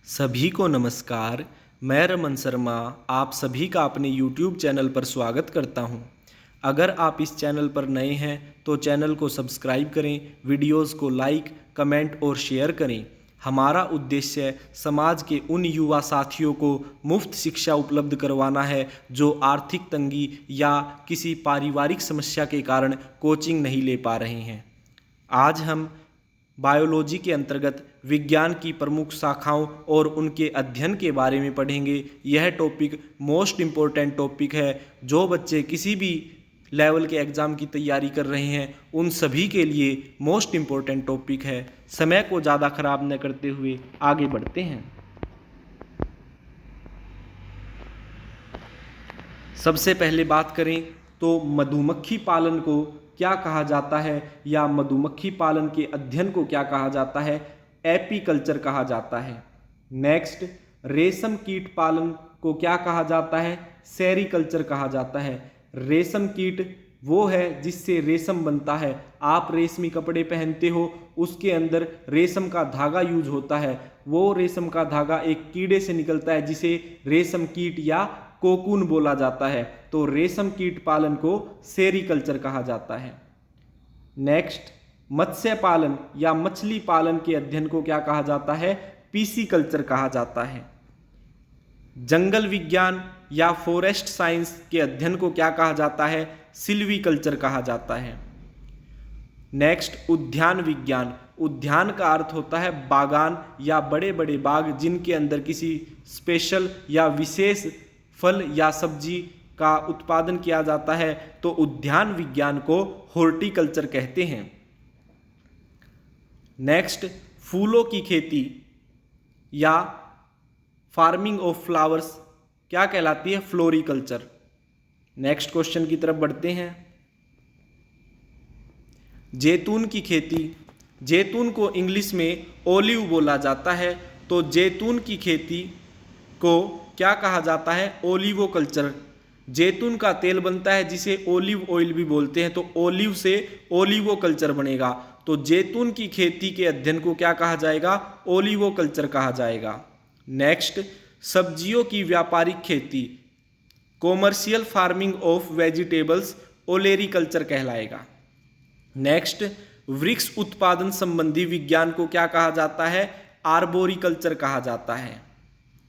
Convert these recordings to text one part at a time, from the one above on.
सभी को नमस्कार। मैं रमन शर्मा आप सभी का अपने YouTube चैनल पर स्वागत करता हूं। अगर आप इस चैनल पर नए हैं तो चैनल को सब्सक्राइब करें, वीडियोस को लाइक, कमेंट और शेयर करें। हमारा उद्देश्य समाज के उन युवा साथियों को मुफ्त शिक्षा उपलब्ध करवाना है जो आर्थिक तंगी या किसी पारिवारिक समस्या के कारण कोचिंग नहीं ले पा रहे हैं। आज हम बायोलॉजी के अंतर्गत विज्ञान की प्रमुख शाखाओं और उनके अध्ययन के बारे में पढ़ेंगे। यह टॉपिक मोस्ट इम्पोर्टेंट टॉपिक है। जो बच्चे किसी भी लेवल के एग्ज़ाम की तैयारी कर रहे हैं उन सभी के लिए मोस्ट इम्पोर्टेंट टॉपिक है। समय को ज़्यादा ख़राब न करते हुए आगे बढ़ते हैं। सबसे पहले बात करें तो मधुमक्खी पालन को क्या कहा जाता है या मधुमक्खी पालन के अध्ययन को क्या कहा जाता है? एपीकल्चर कहा जाता है। नेक्स्ट, रेशम कीट पालन को क्या कहा जाता है? सेरीकल्चर कहा जाता है। रेशम कीट वो है जिससे रेशम बनता है। आप रेशमी कपड़े पहनते हो, उसके अंदर रेशम का धागा यूज होता है। वो रेशम का धागा एक कीड़े से निकलता है जिसे रेशम कीट या कोकून बोला जाता है। तो रेशम कीट पालन को सेरीकल्चर कहा जाता है। नेक्स्ट, मत्स्य पालन या मछली पालन के अध्ययन को क्या कहा जाता है? पीसीकल्चर कहा जाता है। जंगल विज्ञान या फॉरेस्ट साइंस के अध्ययन को क्या कहा जाता है? सिल्वीकल्चर कहा जाता है। नेक्स्ट, उद्यान विज्ञान। उद्यान का अर्थ होता है बागान या बड़े बड़े बाग जिनके अंदर किसी स्पेशल या विशेष फल या सब्जी का उत्पादन किया जाता है। तो उद्यान विज्ञान को हॉर्टिकल्चर कहते हैं। नेक्स्ट, फूलों की खेती या फार्मिंग ऑफ फ्लावर्स क्या कहलाती है? फ्लोरिकल्चर। नेक्स्ट क्वेश्चन की तरफ बढ़ते हैं। जैतून की खेती। जैतून को इंग्लिश में ओलिव बोला जाता है। तो जैतून की खेती को क्या कहा जाता है? ओलिवोकल्चर। जैतून का तेल बनता है जिसे ओलिव ऑयल भी बोलते हैं। तो ओलिव से ओलिवोकल्चर बनेगा। तो जैतून की खेती के अध्ययन को क्या कहा जाएगा? ओलिवोकल्चर कहा जाएगा। नेक्स्ट, सब्जियों की व्यापारिक खेती, commercial farming of vegetables, olericulture कहलाएगा। नेक्स्ट, वृक्ष उत्पादन संबंधी विज्ञान को क्या कहा जाता है? आर्बोरिकल्चर कहा जाता है।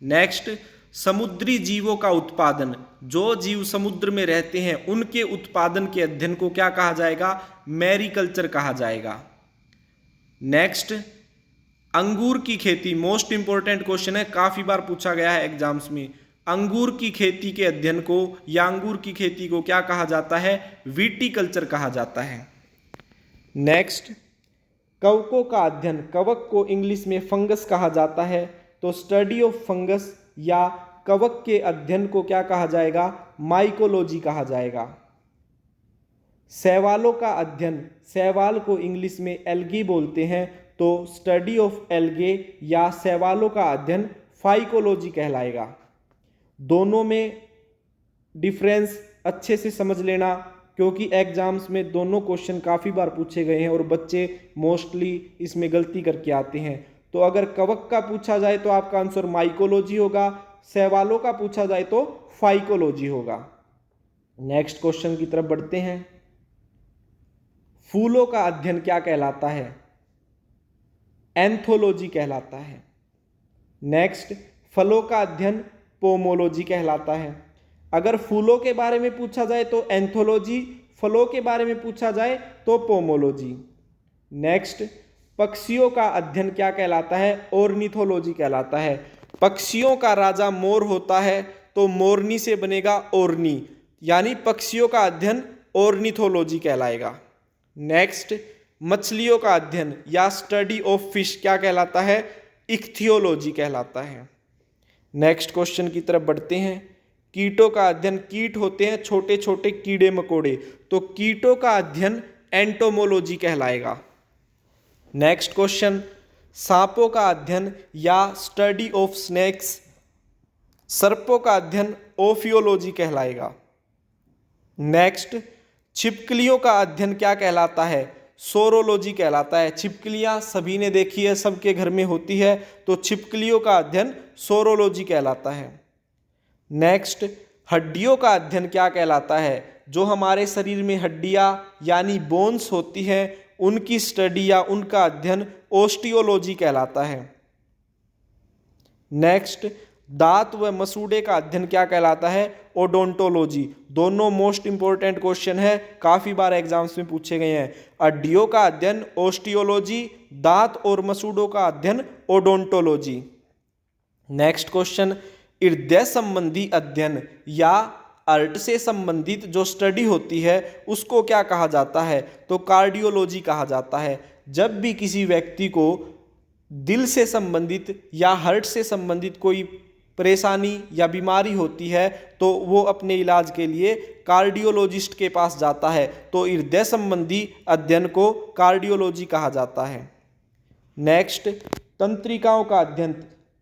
नेक्स्ट, समुद्री जीवों का उत्पादन, जो जीव समुद्र में रहते हैं उनके उत्पादन के अध्ययन को क्या कहा जाएगा? मैरीकल्चर कहा जाएगा। नेक्स्ट, अंगूर की खेती। मोस्ट इंपॉर्टेंट क्वेश्चन है, काफी बार पूछा गया है एग्जाम्स में। अंगूर की खेती के अध्ययन को या अंगूर की खेती को क्या कहा जाता है? विटीकल्चर कहा जाता है। नेक्स्ट, कवकों का अध्ययन। कवक को इंग्लिश में फंगस कहा जाता है। तो स्टडी ऑफ फंगस या कवक के अध्ययन को क्या कहा जाएगा? माइकोलॉजी कहा जाएगा। शैवालों का अध्ययन। शैवाल को इंग्लिश में एल्गी बोलते हैं। तो स्टडी ऑफ एल्गे या शैवालों का अध्ययन फाइकोलॉजी कहलाएगा। दोनों में डिफरेंस अच्छे से समझ लेना, क्योंकि एग्जाम्स में दोनों क्वेश्चन काफ़ी बार पूछे गए हैं और बच्चे मोस्टली इसमें गलती करके आते हैं। तो अगर कवक का पूछा जाए तो आपका आंसर माइकोलॉजी होगा, शैवालों का पूछा जाए तो फाइकोलॉजी होगा। नेक्स्ट क्वेश्चन की तरफ बढ़ते हैं। फूलों का अध्ययन क्या कहलाता है? एंथोलॉजी कहलाता है। नेक्स्ट, फलों का अध्ययन पोमोलॉजी कहलाता है। अगर फूलों के बारे में पूछा जाए तो एंथोलॉजी, फलों के बारे में पूछा जाए तो पोमोलॉजी। नेक्स्ट, पक्षियों का अध्ययन क्या कहलाता है? ऑर्निथोलॉजी कहलाता है। पक्षियों का राजा मोर होता है तो मोरनी से बनेगा ओरनी, यानी पक्षियों का अध्ययन ऑर्निथोलॉजी कहलाएगा। नेक्स्ट, मछलियों का अध्ययन या स्टडी ऑफ फिश क्या कहलाता है? इक्थियोलॉजी कहलाता है। नेक्स्ट क्वेश्चन की तरफ बढ़ते हैं। कीटों का अध्ययन। कीट होते हैं छोटे छोटे कीड़े मकोड़े, तो कीटों का अध्ययन एंटोमोलॉजी कहलाएगा। नेक्स्ट क्वेश्चन, सांपों का अध्ययन या स्टडी ऑफ स्नेक्स, सर्पों का अध्ययन ओफियोलॉजी कहलाएगा। नेक्स्ट, छिपकलियों का अध्ययन क्या कहलाता है? सोरोलॉजी कहलाता है। छिपकलियां सभी ने देखी है, सबके घर में होती है, तो छिपकलियों का अध्ययन सोरोलॉजी कहलाता है। नेक्स्ट, हड्डियों का अध्ययन क्या कहलाता है? जो हमारे शरीर में हड्डियां यानी बोन्स होती हैं उनकी स्टडी या उनका अध्ययन ओस्टियोलॉजी कहलाता है। नेक्स्ट, दांत व मसूड़े का अध्ययन क्या कहलाता है? ओडोंटोलॉजी। दोनों मोस्ट इंपॉर्टेंट क्वेश्चन है, काफी बार एग्जाम्स में पूछे गए हैं। हड्डियों का अध्ययन ओस्टियोलॉजी, दांत और मसूड़ों का अध्ययन ओडोंटोलॉजी। नेक्स्ट क्वेश्चन, हृदय संबंधी अध्ययन या हार्ट से संबंधित जो स्टडी होती है उसको क्या कहा जाता है? तो कार्डियोलॉजी कहा जाता है। जब भी किसी व्यक्ति को दिल से संबंधित या हार्ट से संबंधित कोई परेशानी या बीमारी होती है तो वो अपने इलाज के लिए कार्डियोलॉजिस्ट के पास जाता है, तो हृदय संबंधी अध्ययन को कार्डियोलॉजी कहा जाता है। नेक्स्ट, तंत्रिकाओं का अध्ययन।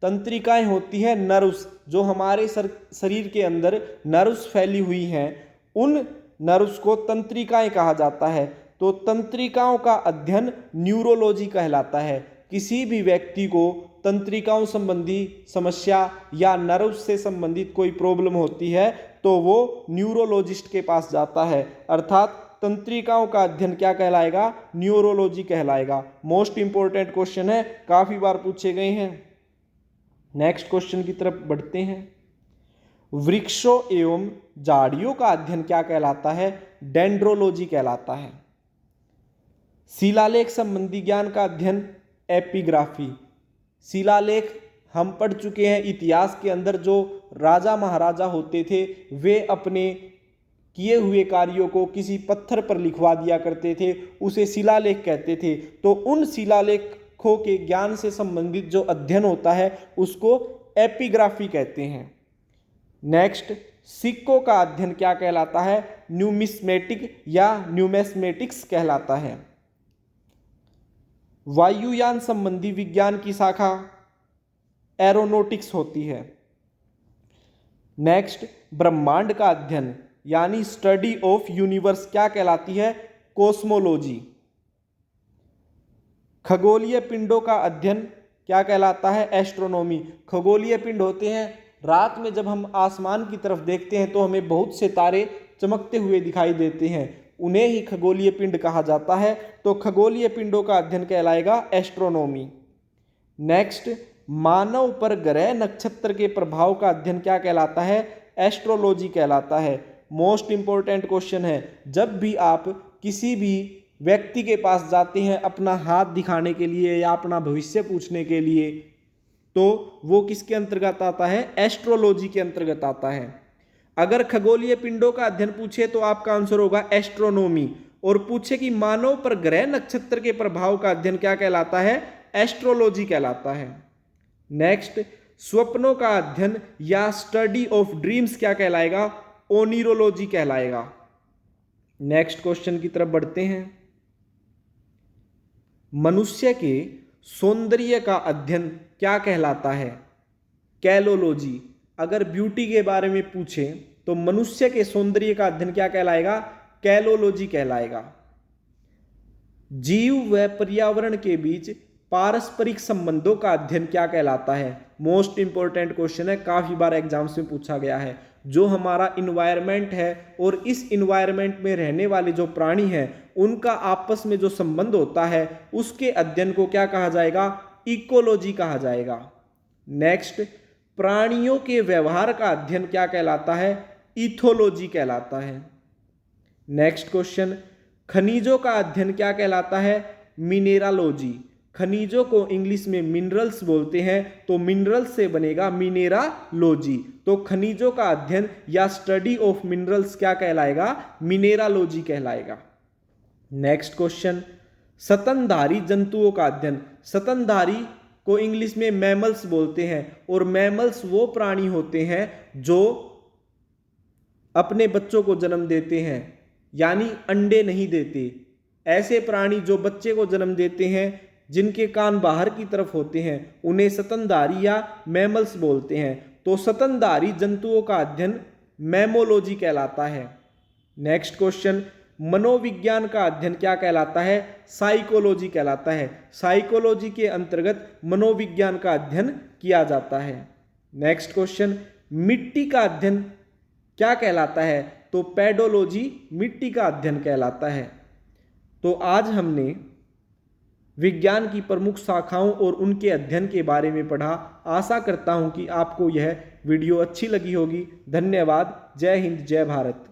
तंत्रिकाएं होती हैं नर्व्स, जो हमारे शरीर के अंदर नर्व्स फैली हुई हैं, उन नर्व्स को तंत्रिकाएं कहा जाता है। तो तंत्रिकाओं का अध्ययन न्यूरोलॉजी कहलाता है। किसी भी व्यक्ति को तंत्रिकाओं संबंधी समस्या या नर्व से संबंधित कोई प्रॉब्लम होती है तो वो न्यूरोलॉजिस्ट के पास जाता है, अर्थात तंत्रिकाओं का अध्ययन क्या कहलाएगा? न्यूरोलॉजी कहलाएगा। मोस्ट इंपॉर्टेंट क्वेश्चन है, काफी बार पूछे गए हैं। नेक्स्ट क्वेश्चन की तरफ बढ़ते हैं। वृक्षों एवं झाड़ियों का अध्ययन क्या कहलाता है? डेंड्रोलॉजी कहलाता है। शिलालेख संबंधी ज्ञान का अध्ययन एपिग्राफी। शिलालेख हम पढ़ चुके हैं, इतिहास के अंदर जो राजा महाराजा होते थे वे अपने किए हुए कार्यों को किसी पत्थर पर लिखवा दिया करते थे, उसे शिलालेख कहते थे। तो उन शिलालेखों के ज्ञान से संबंधित जो अध्ययन होता है उसको एपिग्राफी कहते हैं। नेक्स्ट, सिक्कों का अध्ययन क्या कहलाता है? न्यूमिस्मेटिक या न्यूमेस्मेटिक्स कहलाता है। वायुयान संबंधी विज्ञान की शाखा एरोनॉटिक्स होती है। नेक्स्ट, ब्रह्मांड का अध्ययन यानी स्टडी ऑफ यूनिवर्स क्या कहलाती है? कॉस्मोलॉजी। खगोलीय पिंडों का अध्ययन क्या कहलाता है? एस्ट्रोनॉमी। खगोलीय पिंड होते हैं, रात में जब हम आसमान की तरफ देखते हैं तो हमें बहुत से तारे चमकते हुए दिखाई देते हैं, उन्हें ही खगोलीय पिंड कहा जाता है। तो खगोलीय पिंडों का अध्ययन कहलाएगा एस्ट्रोनॉमी। नेक्स्ट, मानव पर ग्रह नक्षत्र के प्रभाव का अध्ययन क्या कहलाता है? एस्ट्रोलॉजी कहलाता है। मोस्ट इंपॉर्टेंट क्वेश्चन है, जब भी आप किसी भी व्यक्ति के पास जाते हैं अपना हाथ दिखाने के लिए या अपना भविष्य पूछने के लिए, तो वो किसके अंतर्गत आता है? एस्ट्रोलॉजी के अंतर्गत आता है। अगर खगोलीय पिंडों का अध्ययन पूछे तो आपका आंसर होगा एस्ट्रोनॉमी, और पूछे कि मानव पर ग्रह नक्षत्र के प्रभाव का अध्ययन क्या कहलाता है? एस्ट्रोलॉजी कहलाता है। नेक्स्ट, स्वप्नों का अध्ययन या स्टडी ऑफ ड्रीम्स क्या कहलाएगा? ओनिरोलॉजी कहलाएगा। नेक्स्ट क्वेश्चन की तरफ बढ़ते हैं। मनुष्य के सौंदर्य का अध्ययन क्या कहलाता है? कैलोलॉजी। अगर ब्यूटी के बारे में पूछे तो मनुष्य के सौंदर्य का अध्ययन क्या कहलाएगा? कैलोलॉजी कहलाएगा। जीव व पर्यावरण के बीच पारस्परिक संबंधों का अध्ययन क्या कहलाता है? मोस्ट इंपॉर्टेंट क्वेश्चन है, काफी बार एग्जाम्स में पूछा गया है। जो हमारा इन्वायरमेंट है और इस इन्वायरमेंट में रहने वाले जो प्राणी हैं उनका आपस में जो संबंध होता है उसके अध्ययन को क्या कहा जाएगा? इकोलॉजी कहा जाएगा। नेक्स्ट, प्राणियों के व्यवहार का अध्ययन क्या कहलाता है? इथोलॉजी कहलाता है। नेक्स्ट क्वेश्चन, खनिजों का अध्ययन क्या कहलाता है? मिनेरालॉजी। खनिजों को इंग्लिश में मिनरल्स बोलते हैं, तो मिनरल्स से बनेगा मिनेरालॉजी। तो खनिजों का अध्ययन या स्टडी ऑफ मिनरल्स क्या कहलाएगा? मिनेरालॉजी कहलाएगा। नेक्स्ट क्वेश्चन, स्तनधारी जंतुओं का अध्ययन। स्तनधारी को इंग्लिश में मैमल्स बोलते हैं, और मैमल्स वो प्राणी होते हैं जो अपने बच्चों को जन्म देते हैं, यानी अंडे नहीं देते। ऐसे प्राणी जो बच्चे को जन्म देते हैं जिनके कान बाहर की तरफ होते हैं उन्हें स्तनधारी या मैमल्स बोलते हैं। तो स्तनधारी जंतुओं का अध्ययन मैमोलॉजी कहलाता है। नेक्स्ट क्वेश्चन, मनोविज्ञान का अध्ययन क्या कहलाता है? साइकोलॉजी कहलाता है। साइकोलॉजी के अंतर्गत मनोविज्ञान का अध्ययन किया जाता है। नेक्स्ट क्वेश्चन, मिट्टी का अध्ययन क्या कहलाता है? तो पेडोलॉजी मिट्टी का अध्ययन कहलाता है। तो आज हमने विज्ञान की प्रमुख शाखाओं और उनके अध्ययन के बारे में पढ़ा। आशा करता हूं कि आपको यह वीडियो अच्छी लगी होगी। धन्यवाद। जय हिंद, जय भारत।